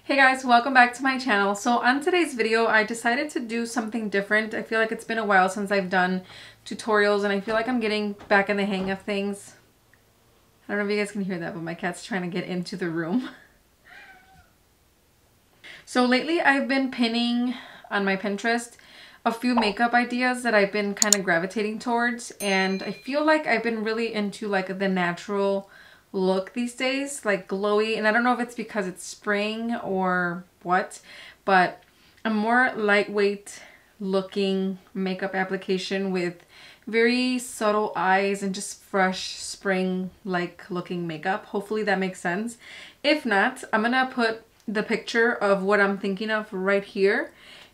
Hey guys, welcome back to my channel. So on today's video, I decided to do something different. I feel like it's been a while since I've done tutorials and I feel like I'm getting back in the hang of things. I don't know if you guys can hear that, but my cat's trying to get into the room. So lately I've been pinning on my Pinterest a few makeup ideas that I've been kind of gravitating towards, and I feel like I've been really into like the natural look these days, like glowy, and I don't know if it's because it's spring or what, but a more lightweight looking makeup application with very subtle eyes and just fresh spring like looking makeup. Hopefully that makes sense. If not, I'm gonna put the picture of what I'm thinking of right here.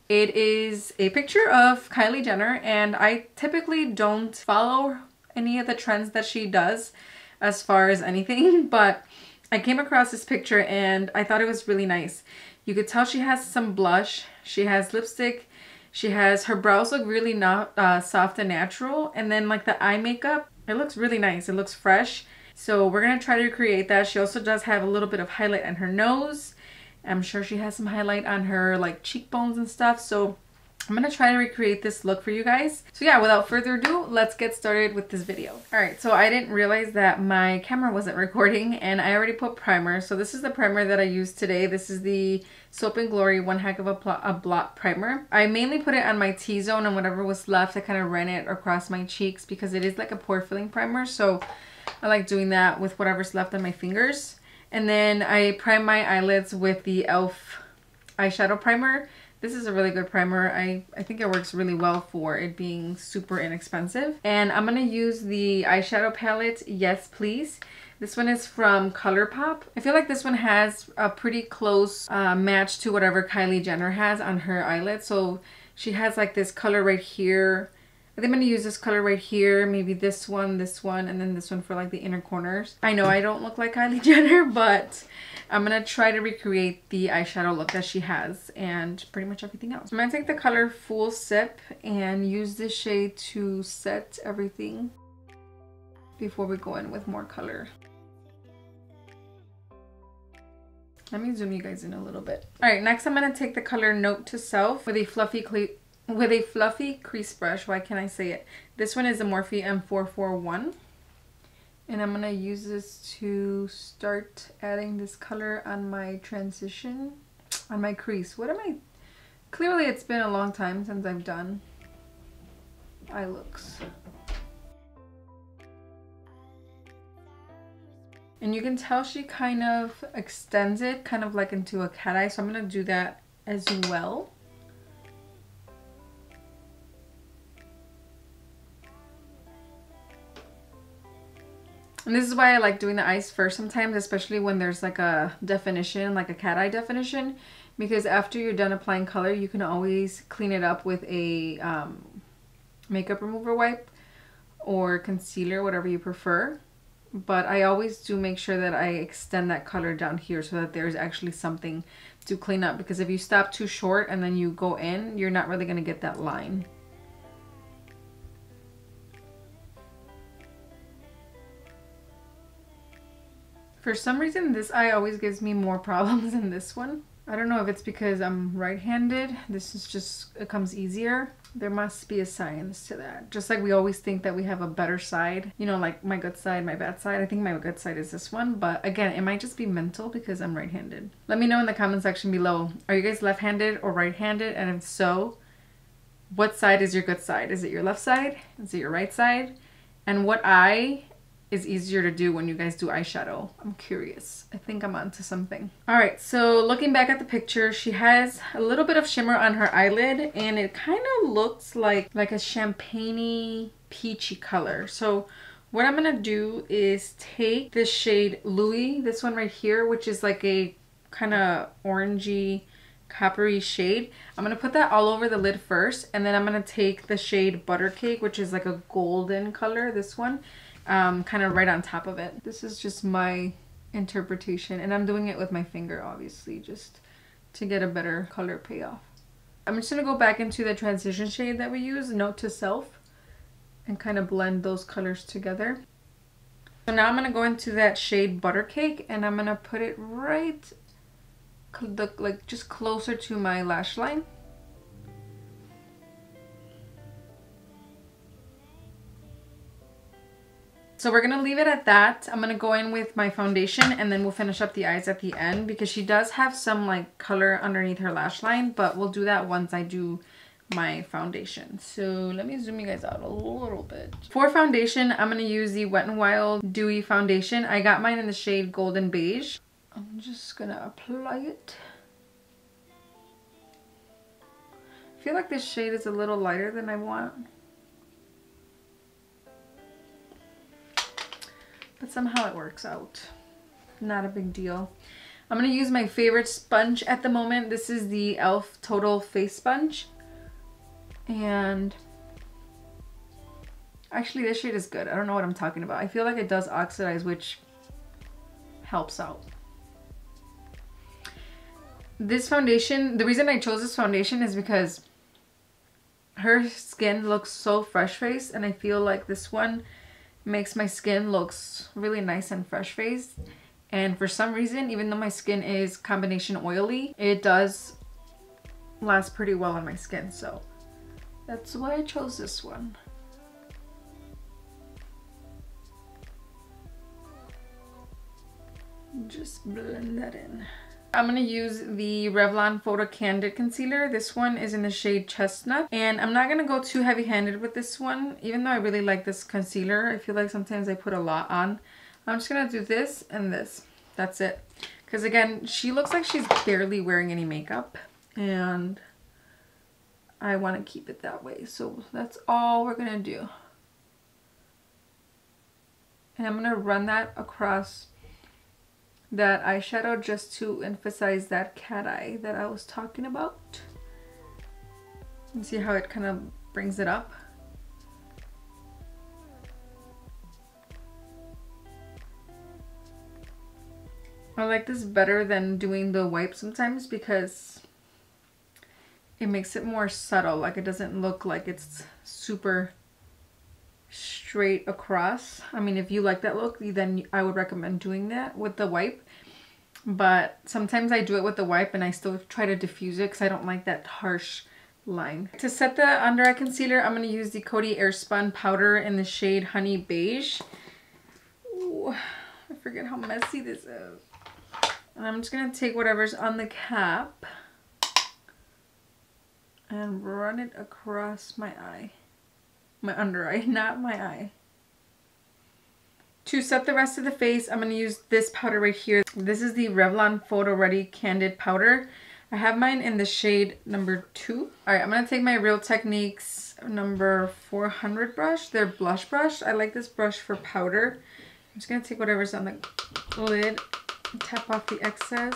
It is a picture of Kylie Jenner, and I typically don't follow any of the trends that she does as far as anything, but I came across this picture and I thought it was really nice. You could tell she has some blush, she has lipstick, she has, her brows look really not soft and natural, and then like the eye makeup, it looks really nice, it looks fresh. So we're gonna try to recreate that. She also does have a little bit of highlight on her nose. I'm sure she has some highlight on her like cheekbones and stuff, so I'm gonna try to recreate this look for you guys. So yeah, without further ado, let's get started with this video. Alright, so I didn't realize that my camera wasn't recording and I already put primer. So this is the primer that I used today. This is the Soap & Glory One Heck of a Blot primer. I mainly put it on my T-zone, and whatever was left I kind of ran it across my cheeks because it is like a pore filling primer, so I like doing that with whatever's left on my fingers. And then I prime my eyelids with the e.l.f. eyeshadow primer. This is a really good primer. I think it works really well for it being super inexpensive. And I'm gonna use the eyeshadow palette, Yes Please. This one is from ColourPop. I feel like this one has a pretty close match to whatever Kylie Jenner has on her eyelid. So she has like this color right here. I think I'm gonna use this color right here, maybe this one, and then this one for like the inner corners. I know I don't look like Kylie Jenner, but I'm gonna try to recreate the eyeshadow look that she has and pretty much everything else. I'm gonna take the color Full Sip and use this shade to set everything before we go in with more color. Let me zoom you guys in a little bit. All right, next I'm gonna take the color Note to Self with a fluffy crease brush. Why can't I say it? This one is a Morphe M441. And I'm gonna use this to start adding this color on my transition, on my crease. What am I? Clearly it's been a long time since I've done eye looks. And you can tell she kind of extends it kind of like into a cat eye, so I'm gonna do that as well. And this is why I like doing the eyes first sometimes, especially when there's like a definition, like a cat eye definition, because after you're done applying color, you can always clean it up with a makeup remover wipe or concealer, whatever you prefer. But I always do make sure that I extend that color down here so that there's actually something to clean up, because if you stop too short and then you go in, you're not really going to get that line. For some reason, this eye always gives me more problems than this one. I don't know if it's because I'm right-handed. This is just, it comes easier. There must be a science to that. Just like we always think that we have a better side. You know, like my good side, my bad side. I think my good side is this one. But again, it might just be mental because I'm right-handed. Let me know in the comment section below. Are you guys left-handed or right-handed? And if so, what side is your good side? Is it your left side? Is it your right side? And what eye is easier to do when you guys do eyeshadow? I'm curious. I think I'm onto something. Alright, so looking back at the picture, she has a little bit of shimmer on her eyelid, and it kind of looks like a champagne-y, peachy color. So what I'm gonna do is take this shade Louis, this one right here, which is like a kind of orangey, coppery shade. I'm gonna put that all over the lid first, and then I'm gonna take the shade Butter Cake, which is like a golden color, this one, kind of right on top of it. This is just my interpretation, and I'm doing it with my finger, obviously, just to get a better color payoff. I'm just gonna go back into the transition shade that we use, Note to Self, and kind of blend those colors together. So now I'm gonna go into that shade Butter Cake, and I'm gonna put it right like just closer to my lash line. So we're gonna leave it at that. I'm gonna go in with my foundation and then we'll finish up the eyes at the end because she does have some like color underneath her lash line, but we'll do that once I do my foundation. So let me zoom you guys out a little bit. For foundation, I'm gonna use the Wet n Wild Dewy Foundation. I got mine in the shade Golden Beige. I'm just gonna apply it. I feel like this shade is a little lighter than I want. But somehow it works out. Not a big deal. I'm going to use my favorite sponge at the moment. This is the e.l.f. Total Face Sponge. And actually this shade is good. I don't know what I'm talking about. I feel like it does oxidize, which helps out. This foundation, the reason I chose this foundation is because her skin looks so fresh faced, and I feel like this one makes my skin looks really nice and fresh faced. And for some reason, even though my skin is combination oily, it does last pretty well on my skin, so that's why I chose this one. Just blend that in. I'm going to use the Revlon Photo Candid Concealer. This one is in the shade Chestnut. And I'm not going to go too heavy-handed with this one. Even though I really like this concealer, I feel like sometimes I put a lot on. I'm just going to do this and this. That's it. Because again, she looks like she's barely wearing any makeup. And I want to keep it that way. So that's all we're going to do. And I'm going to run that across that eyeshadow just to emphasize that cat eye that I was talking about. And see how it kind of brings it up. I like this better than doing the wipe sometimes because it makes it more subtle. Like it doesn't look like it's super straight across. I mean, if you like that look, then I would recommend doing that with the wipe. But sometimes I do it with the wipe and I still try to diffuse it because I don't like that harsh line. To set the under eye concealer, I'm going to use the Kodi Airspun powder in the shade Honey Beige. Ooh, I forget how messy this is. And I'm just going to take whatever's on the cap and run it across my eye. My under eye, not my eye. To set the rest of the face, I'm going to use this powder right here. This is the Revlon Photo Ready Candid Powder. I have mine in the shade number 2. Alright, I'm going to take my Real Techniques number 400 brush, their blush brush. I like this brush for powder. I'm just going to take whatever's on the lid and tap off the excess.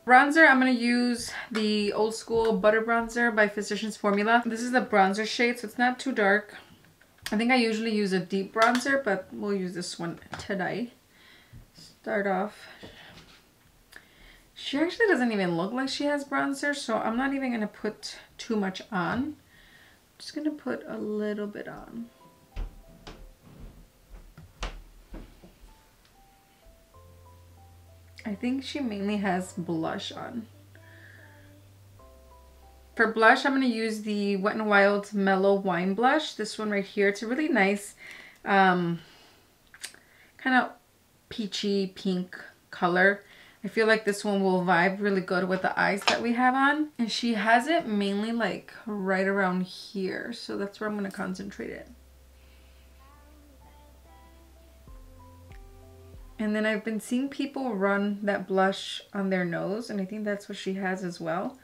Bronzer, I'm going to use the Old School Butter Bronzer by Physicians Formula. This is the bronzer shade, so it's not too dark. I think I usually use a deep bronzer, but we'll use this one today. Start off. She actually doesn't even look like she has bronzer, so I'm not even going to put too much on. I'm just going to put a little bit on. I think she mainly has blush on. For blush, I'm going to use the Wet n Wild Mellow Wine Blush. This one right here. It's a really nice kind of peachy pink color. I feel like this one will vibe really good with the eyes that we have on. And she has it mainly like right around here. So that's where I'm going to concentrate it. And then I've been seeing people run that blush on their nose, and I think that's what she has as well.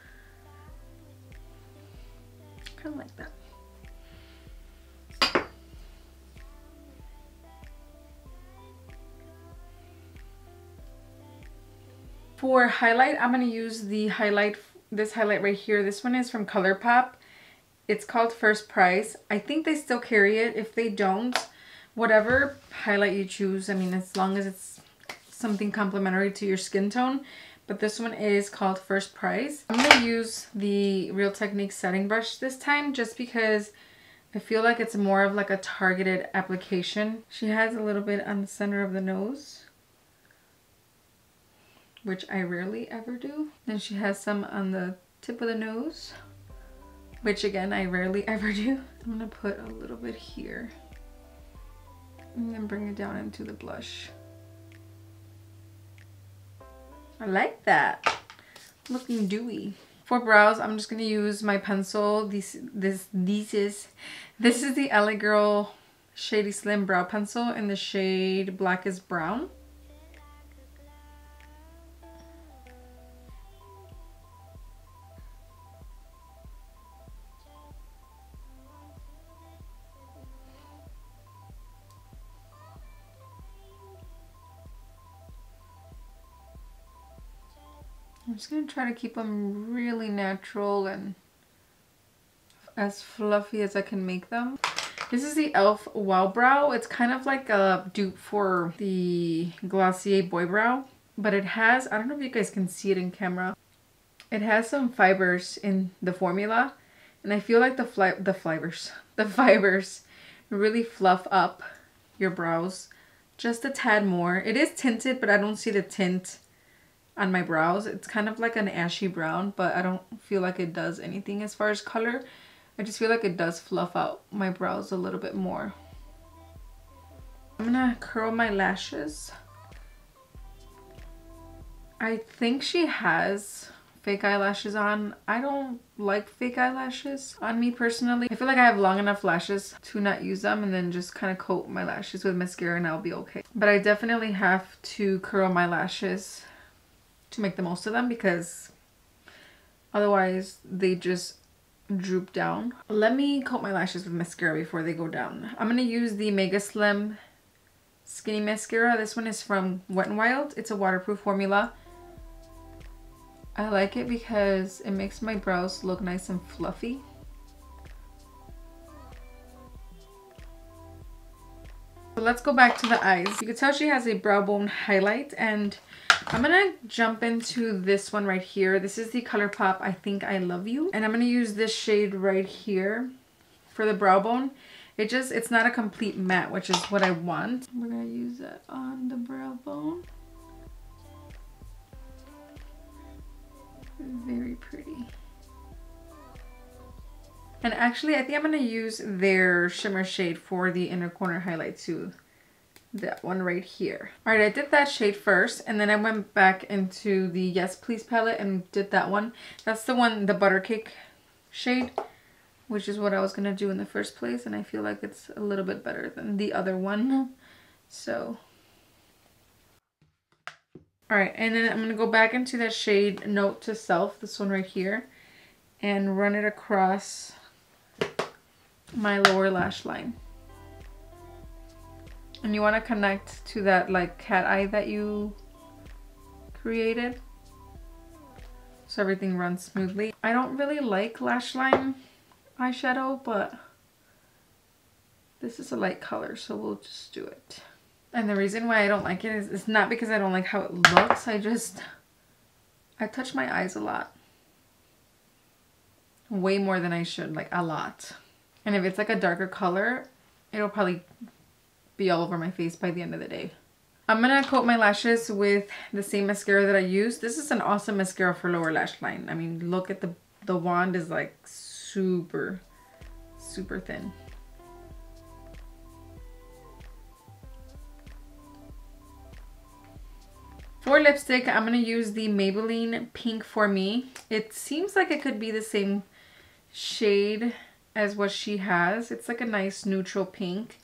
Kind of like that. For highlight, I'm going to use the this highlight right here. This one is from ColourPop. It's called First Prize. I think they still carry it. If they don't, whatever highlight you choose, I mean, as long as it's something complementary to your skin tone. But this one is called First Prize. I'm going to use the Real Techniques setting brush this time just because I feel like it's more of like a targeted application. She has a little bit on the center of the nose, which I rarely ever do. Then she has some on the tip of the nose, which again, I rarely ever do. I'm gonna put a little bit here and then bring it down into the blush. I like that. Looking dewy. For brows, I'm just gonna use my pencil. This is the LA Girl Shady Slim Brow Pencil in the shade Blackest Brown. I'm just going to try to keep them really natural and as fluffy as I can make them. This is the e.l.f. Wow Brow. It's kind of like a dupe for the Glossier Boy Brow, but it has, I don't know if you guys can see it in camera, it has some fibers in the formula, and I feel like the fibers really fluff up your brows just a tad more. It is tinted, but I don't see the tint on my brows. It's kind of like an ashy brown, but I don't feel like it does anything as far as color. I just feel like it does fluff out my brows a little bit more. I'm gonna curl my lashes. I think she has fake eyelashes on. I don't like fake eyelashes on me personally. I feel like I have long enough lashes to not use them and then just kind of coat my lashes with mascara and I'll be okay. But I definitely have to curl my lashes to make the most of them because otherwise they just droop down. Let me coat my lashes with mascara before they go down. I'm going to use the Mega Slim Skinny Mascara. This one is from Wet n Wild. It's a waterproof formula. I like it because it makes my brows look nice and fluffy. So let's go back to the eyes. You can tell she has a brow bone highlight, and I'm gonna jump into this one right here. This is the ColourPop I Think I Love You, and I'm gonna use this shade right here for the brow bone. It's not a complete matte, which is what I want. We're gonna use that on the brow bone. Very pretty. And actually, I think I'm going to use their shimmer shade for the inner corner highlight too. That one right here. Alright, I did that shade first, and then I went back into the Yes Please palette and did that one. That's the one, the Buttercake shade, which is what I was going to do in the first place, and I feel like it's a little bit better than the other one. So, alright, and then I'm going to go back into that shade Note to Self, this one right here, and run it across my lower lash line. And you want to connect to that like cat eye that you created so everything runs smoothly. I don't really like lash line eyeshadow, but this is a light color, so we'll just do it. And the reason why I don't like it is it's not because I don't like how it looks. I touch my eyes a lot. Way more than I should, like a lot. And if it's like a darker color, it'll probably be all over my face by the end of the day. I'm gonna coat my lashes with the same mascara that I used. This is an awesome mascara for lower lash line. I mean, look at the wand is like super, super thin. For lipstick, I'm gonna use the Maybelline Pink For Me. It seems like it could be the same shade as what she has. It's like a nice neutral pink.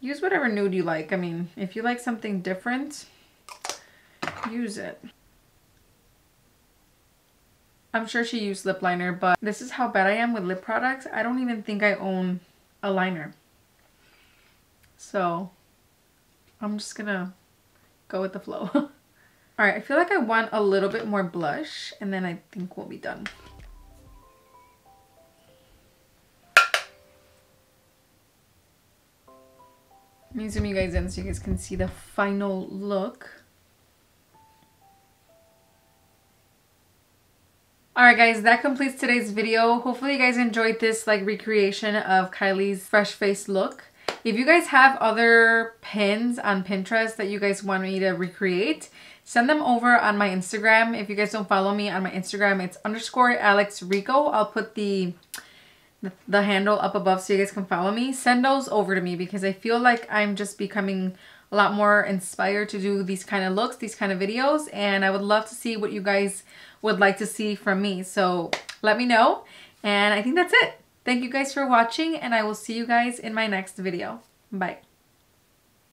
Use whatever nude you like. I mean, if you like something different, use it. I'm sure she used lip liner, but this is how bad I am with lip products. I don't even think I own a liner. So I'm just gonna go with the flow. Alright, I feel like I want a little bit more blush, and then I think we'll be done. Let me zoom you guys in so you guys can see the final look. Alright guys, that completes today's video. Hopefully you guys enjoyed this like recreation of Kylie's fresh face look. If you guys have other pins on Pinterest that you guys want me to recreate, send them over on my Instagram. If you guys don't follow me on my Instagram, it's _AlexRico. I'll put the handle up above so you guys can follow me. Send those over to me because I feel like I'm just becoming a lot more inspired to do these kind of looks, these kind of videos, and I would love to see what you guys would like to see from me. So let me know, and I think that's it. Thank you guys for watching, and I will see you guys in my next video. Bye.